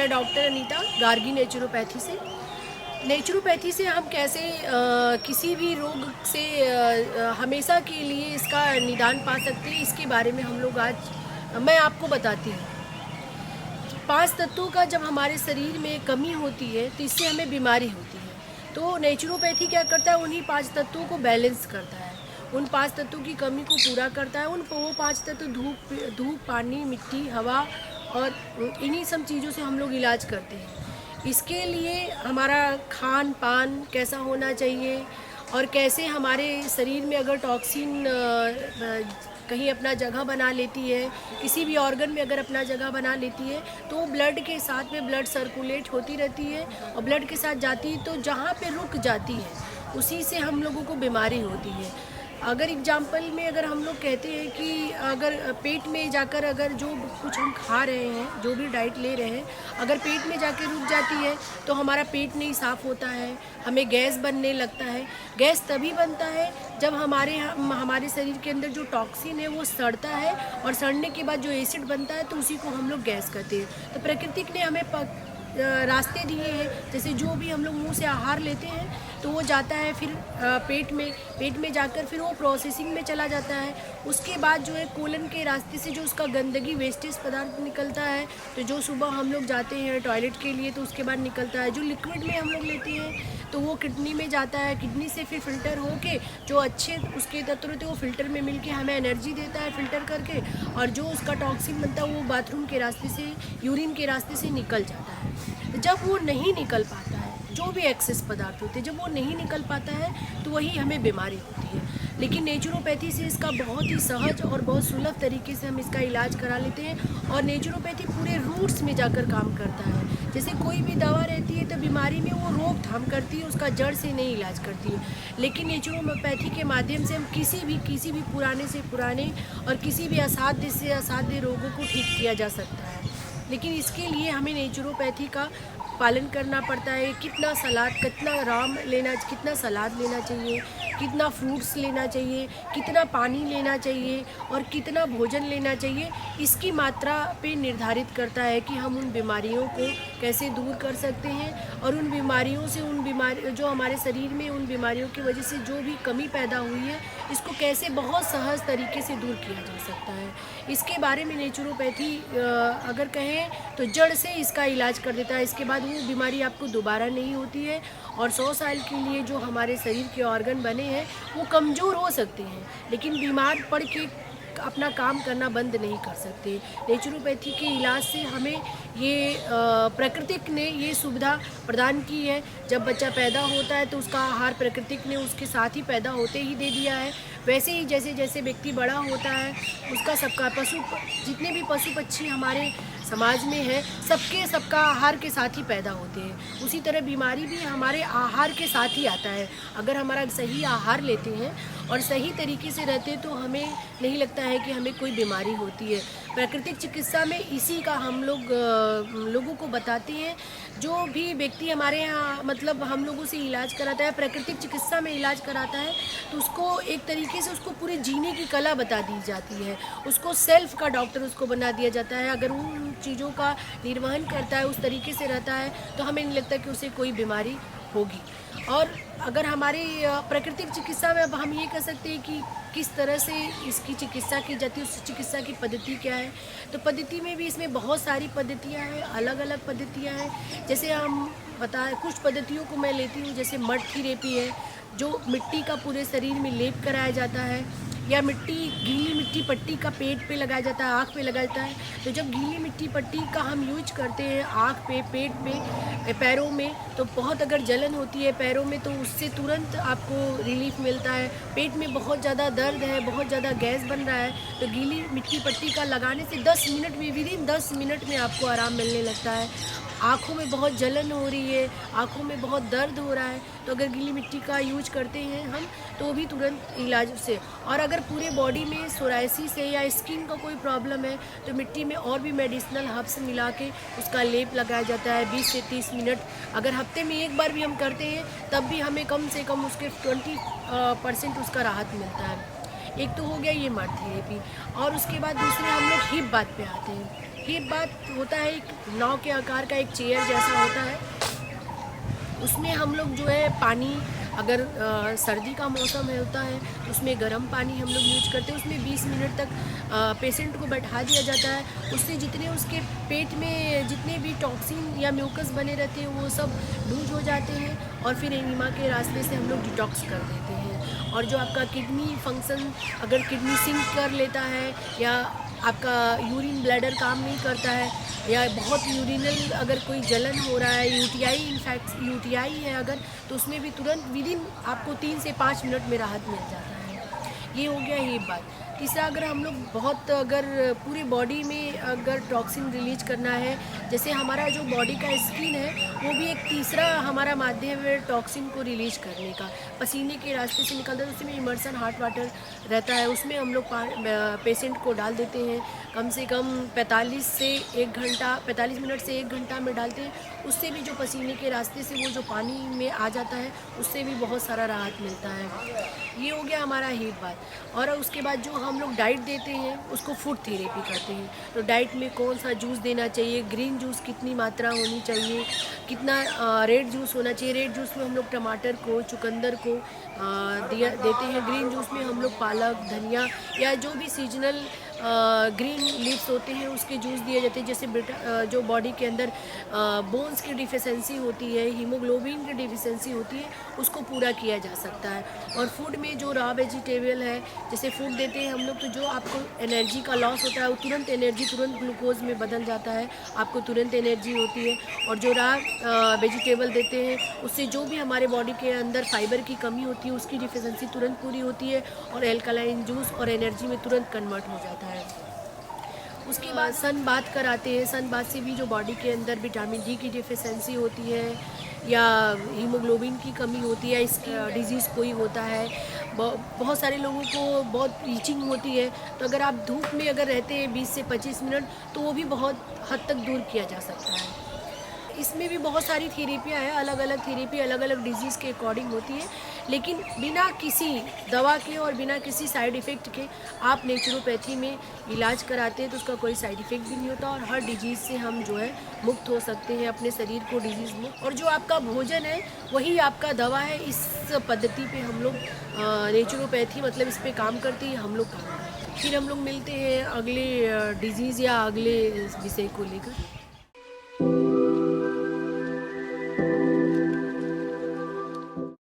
मैं doctor Anita Gargi naturopathy से। Naturopathy से हम कैसे किसी भी रोग से हमेशा के लिए इसका निदान पा सकते हैं, इसके बारे में हम लोग आज मैं आपको बताती हूँ। 5 तत्वों का जब हमारे शरीर में कमी होती है तो इससे हमें बीमारी होती है। तो नेचुरोपैथी क्या करता है, उन्हीं 5 तत्वों को बैलेंस करता है, उन 5 तत्वों की कमी को पूरा करता है। वो 5 तत्व धूप, पानी, मिट्टी, हवा और इन्हीं सब चीज़ों से हम लोग इलाज करते हैं। इसके लिए हमारा खान पान कैसा होना चाहिए और कैसे हमारे शरीर में अगर टॉक्सिन कहीं अपना जगह बना लेती है, किसी भी ऑर्गन में अगर अपना जगह बना लेती है, तो वो ब्लड के साथ में ब्लड सर्कुलेट होती रहती है और ब्लड के साथ जाती है, तो जहाँ पे रुक जाती है उसी से हम लोगों को बीमारी होती है। अगर एग्जाम्पल में अगर हम लोग कहते हैं कि अगर पेट में जाकर अगर जो कुछ हम खा रहे हैं, जो भी डाइट ले रहे हैं, अगर पेट में जाके रुक जाती है तो हमारा पेट नहीं साफ़ होता है, हमें गैस बनने लगता है। गैस तभी बनता है जब हमारे शरीर के अंदर जो टॉक्सिन है वो सड़ता है, और सड़ने के बाद जो एसिड बनता है तो उसी को हम लोग गैस कहते हैं। तो प्रकृति ने हमें रास्ते दिए हैं, जैसे जो भी हम लोग मुंह से आहार लेते हैं तो वो जाता है फिर पेट में जाकर फिर वो प्रोसेसिंग में चला जाता है। उसके बाद जो है कोलन के रास्ते से जो उसका गंदगी वेस्टेज पदार्थ निकलता है, तो जो सुबह हम लोग जाते हैं टॉयलेट के लिए तो उसके बाद निकलता है। जो लिक्विड में हम लोग लेते हैं तो वो किडनी में जाता है, किडनी से फिर फिल्टर होके जो अच्छे उसके तत्व होते हैं वो फिल्टर में मिलके हमें एनर्जी देता है फिल्टर करके, और जो उसका टॉक्सिन बनता है वो बाथरूम के रास्ते से, यूरिन के रास्ते से निकल जाता है। जब वो नहीं निकल पाता है, जो भी एक्सेस पदार्थ होते हैं जब वो नहीं निकल पाता है तो वही हमें बीमारी होती है। लेकिन नेचुरोपैथी से इसका बहुत ही सहज और बहुत सुलभ तरीके से हम इसका इलाज करा लेते हैं, और नेचुरोपैथी पूरे रूट्स में जाकर काम करता है। जैसे कोई भी दवा रहती है तो बीमारी में वो रोकथाम करती है, उसका जड़ से नहीं इलाज करती है। लेकिन नेचुरोपैथी के माध्यम से हम किसी भी पुराने से पुराने और किसी भी असाध्य से असाध्य रोगों को ठीक किया जा सकता है। लेकिन इसके लिए हमें नेचुरोपैथी का पालन करना पड़ता है। कितना सलाद लेना चाहिए, कितना फ्रूट्स लेना चाहिए, कितना पानी लेना चाहिए और कितना भोजन लेना चाहिए, इसकी मात्रा पे निर्धारित करता है कि हम उन बीमारियों को कैसे दूर कर सकते हैं, और उन बीमारियों से जो हमारे शरीर में उन बीमारियों की वजह से जो भी कमी पैदा हुई है, इसको कैसे बहुत सहज तरीके से दूर किया जा सकता है। इसके बारे में नेचुरोपैथी अगर कहें तो जड़ से इसका इलाज कर देता है। इसके बाद वो बीमारी आपको दोबारा नहीं होती है, और 100 साल के लिए जो हमारे शरीर के ऑर्गन बने हैं वो कमज़ोर हो सकते हैं, लेकिन बीमार पड़ के अपना काम करना बंद नहीं कर सकते। नेचुरोपैथी के इलाज से हमें ये प्राकृतिक ने ये सुविधा प्रदान की है। जब बच्चा पैदा होता है तो उसका आहार प्राकृतिक ने उसके साथ ही पैदा होते ही दे दिया है। वैसे ही जैसे जैसे व्यक्ति बड़ा होता है उसका सबका जितने भी पशु पक्षी हमारे समाज में है सबका आहार के साथ ही पैदा होते हैं। उसी तरह बीमारी भी हमारे आहार के साथ ही आता है। अगर हमारा सही आहार लेते हैं और सही तरीके से रहते हैं तो हमें नहीं लगता है कि हमें कोई बीमारी होती है। प्राकृतिक चिकित्सा में इसी का हम लोगों को बताते हैं। जो भी व्यक्ति हमारे यहाँ मतलब हम लोगों से इलाज कराता है, प्राकृतिक चिकित्सा में इलाज कराता है, तो उसको एक तरीके से उसको पूरे जीने की कला बता दी जाती है। उसको सेल्फ का डॉक्टर उसको बना दिया जाता है। अगर उन चीज़ों का निर्वहन करता है, उस तरीके से रहता है, तो हमें नहीं लगता कि उसे कोई बीमारी होगी। और अगर हमारी प्राकृतिक चिकित्सा में अब हम ये कह सकते हैं कि किस तरह से इसकी चिकित्सा की जाती है, उस चिकित्सा की पद्धति क्या है, तो पद्धति में भी इसमें बहुत सारी पद्धतियाँ हैं, अलग अलग पद्धतियाँ हैं। जैसे हम कुछ पद्धतियों को मैं लेती हूँ, जैसे मड थेरेपी है, जो मिट्टी का पूरे शरीर में लेप कराया जाता है, या गीली मिट्टी पट्टी का पेट पे लगाया जाता है, आँख पे लगाया जाता है। तो जब गीली मिट्टी पट्टी का हम यूज करते हैं आँख पे, पेट पे, पैरों में, तो बहुत अगर जलन होती है पैरों में तो उससे तुरंत आपको रिलीफ मिलता है। पेट में बहुत ज़्यादा दर्द है, बहुत ज़्यादा गैस बन रहा है, तो गीली मिट्टी पट्टी का लगाने से 10 मिनट में, विदिन 10 मिनट में आपको आराम मिलने लगता है। आँखों में बहुत जलन हो रही है, आँखों में बहुत दर्द हो रहा है, तो अगर गीली मिट्टी का यूज करते हैं हम तो भी तुरंत इलाज से। और अगर पूरे बॉडी में सोराइसिस है या स्किन का कोई प्रॉब्लम है तो मिट्टी में और भी मेडिसिनल हर्ब्स मिला के उसका लेप लगाया जाता है 20 से 30 मिनट। अगर हफ्ते में एक बार भी हम करते हैं तब भी हमें कम से कम उसके 20% उसका राहत मिलता है। एक तो हो गया ये मड थेरेपी, और उसके बाद दूसरे हम लोग हिप बात पे आते हैं। ये बात होता है, एक नाव के आकार का एक चेयर जैसा होता है, उसमें हम लोग जो है पानी, अगर सर्दी का मौसम है होता है तो उसमें गर्म पानी हम लोग यूज करते हैं। उसमें 20 मिनट तक पेशेंट को बैठा दिया जाता है। उससे जितने उसके पेट में जितने भी टॉक्सिन या म्यूकस बने रहते हैं वो सब लूज हो जाते हैं, और फिर एनिमा के रास्ते से हम लोग डिटॉक्स कर देते हैं। और जो आपका किडनी फंक्शन, अगर किडनी सिंक कर लेता है, या आपका यूरिन ब्लैडर काम नहीं करता है, या बहुत यूरिनल अगर कोई जलन हो रहा है, यूटीआई, इनफैक्ट यूटीआई है अगर, तो उसमें भी तुरंत विदिन आपको 3 से 5 मिनट में राहत मिल जाता है। ये हो गया ये बात। तीसरा, अगर हम लोग बहुत, अगर पूरी बॉडी में अगर टॉक्सिन रिलीज करना है, जैसे हमारा जो बॉडी का स्किन है वो भी एक तीसरा हमारा माध्यम है टॉक्सिन को रिलीज करने का। पसीने के रास्ते से निकलता है, तो उसमें इमर्सन हॉट वाटर रहता है, उसमें हम लोग पेशेंट को डाल देते हैं। कम से कम 45 मिनट से 1 घंटा में डालते हैं। उससे भी जो पसीने के रास्ते से वो जो पानी में आ जाता है, उससे भी बहुत सारा राहत मिलता है। ये हो गया हमारा हीट बात। और उसके बाद जो हम लोग डाइट देते हैं उसको फूड थेरेपी कहते हैं। तो डाइट में कौन सा जूस देना चाहिए, ग्रीन जूस कितनी मात्रा होनी चाहिए, कितना रेड जूस होना चाहिए। रेड जूस में हम लोग टमाटर को, चुकंदर को देते हैं। ग्रीन जूस में हम लोग पालक, धनिया या जो भी सीजनल ग्रीन लीव्स होते हैं उसके जूस दिए जाते हैं। जैसे जो बॉडी के अंदर बोन्स की डिफिशेंसी होती है, हीमोग्लोबिन की डिफिशेंसी होती है, उसको पूरा किया जा सकता है। और फूड में जो रॉ वेजिटेबल है, जैसे फूड देते हैं हम लोग, तो जो आपको एनर्जी का लॉस होता है वो तुरंत एनर्जी तुरंत ग्लूकोज में बदल जाता है, आपको तुरंत एनर्जी होती है। और जो रॉ वेजिटेबल देते हैं उससे जो भी हमारे बॉडी के अंदर फाइबर की कमी होती है उसकी डिफिशेंसी तुरंत पूरी होती है, और एल्कलाइन जूस और एनर्जी में तुरंत कन्वर्ट हो जाता है। उसके बाद सन बाथ कराते हैं। सन बाथ से भी जो बॉडी के अंदर विटामिन डी की डिफिशेंसी होती है, या हीमोग्लोबिन की कमी होती है, इसकी डिजीज़ कोई होता है, बहुत सारे लोगों को बहुत ईचिंग होती है, तो अगर आप धूप में अगर रहते हैं 20 से 25 मिनट, तो वो भी बहुत हद तक दूर किया जा सकता है। इसमें भी बहुत सारी थेरेपियाँ हैं, अलग अलग थेरेपी अलग अलग डिजीज़ के अकॉर्डिंग होती है, लेकिन बिना किसी दवा के और बिना किसी साइड इफ़ेक्ट के आप नेचुरोपैथी में इलाज कराते हैं तो उसका कोई साइड इफ़ेक्ट भी नहीं होता, और हर डिजीज़ से हम जो है मुक्त हो सकते हैं, अपने शरीर को डिजीज़ मुक्त। और जो आपका भोजन है वही आपका दवा है। इस पद्धति पे हम लोग नेचुरोपैथी मतलब इस पे काम करते हैं, हम लोग काम करते हैं। फिर हम लोग मिलते हैं अगले डिजीज़ या अगले विषय को लेकर।